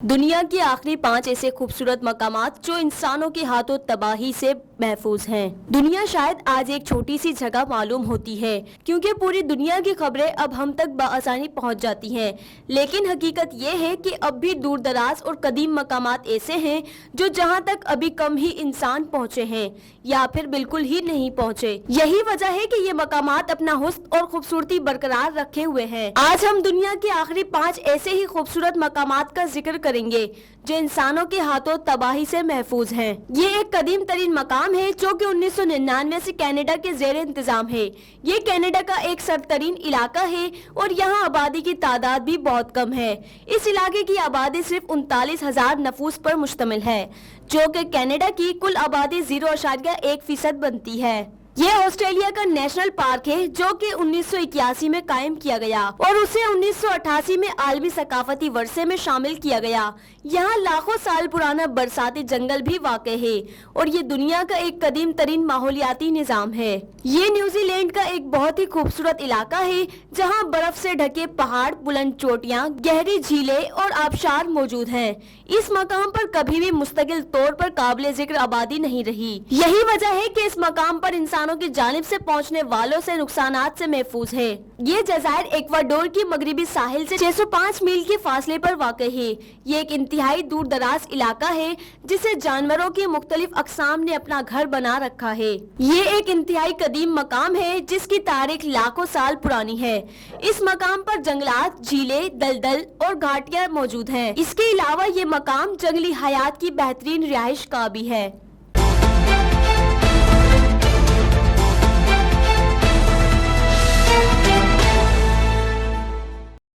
दुनिया के आखिरी 5 ऐसे खूबसूरत मकामात जो इंसानों के हाथों तबाही से महफूज हैं। दुनिया शायद आज एक छोटी सी जगह मालूम होती है क्योंकि पूरी दुनिया की खबरें अब हम तक बआसानी पहुंच जाती हैं, लेकिन हकीकत ये है कि अब भी दूर दराज और कदीम मकामात ऐसे हैं जो जहां तक अभी कम ही इंसान पहुंचे हैं या फिर बिल्कुल ही नहीं पहुंचे। यही वजह है कि ये मकामात अपना हुस्न और खूबसूरती बरकरार रखे हुए हैं। आज हम दुनिया के आखिरी 5 ऐसे ही खूबसूरत मकामात का जिक्र करेंगे जो इंसानों के हाथों तबाही से महफूज हैं। ये एक कदीम तरीन मकाम है जो कि 1999 से कनाडा के ज़ेर इंतजाम है। ये कनाडा का एक सरतरीन इलाका है और यहाँ आबादी की तादाद भी बहुत कम है। इस इलाके की आबादी सिर्फ 39,000 नफूस पर मुश्तमिल है, जो कि कनाडा की कुल आबादी 0.1% बनती है। ये ऑस्ट्रेलिया का नेशनल पार्क है जो कि 1981 में कायम किया गया और उसे 1988 में आलमी सकाफती वर्षे में शामिल किया गया। यहाँ लाखों साल पुराना बरसाती जंगल भी वाक़ है और ये दुनिया का एक कदीम तरीन माहौलियाती निज़ाम है। ये न्यूजीलैंड का एक बहुत ही खूबसूरत इलाका है जहाँ बर्फ से ढके पहाड़, बुलंद चोटियाँ, गहरी झीलें और आबशार मौजूद हैं। इस मकाम पर कभी भी मुस्तकिल तौर पर काबिल जिक्र आबादी नहीं रही। यही वजह है कि इस मकाम पर इंसानों की जानिब से पहुंचने वालों से नुकसानात से महफूज है। ये जज़ायर इक्वाडोर की मगरिबी साहिल से 605 मील के फासले पर वाक़ है। ये एक इंतहाई दूर दराज इलाका है जिसे जानवरों की मुख्तलिफ अक़साम ने अपना घर बना रखा है। ये एक इंतहाई कदीम मकाम है जिसकी तारीख लाखों साल पुरानी है। इस मकाम पर जंगलात, झीलें, दलदल और घाटियां मौजूद हैं। इसके अलावा ये मकाम जंगली हयात की बेहतरीन रिहाइश का भी है।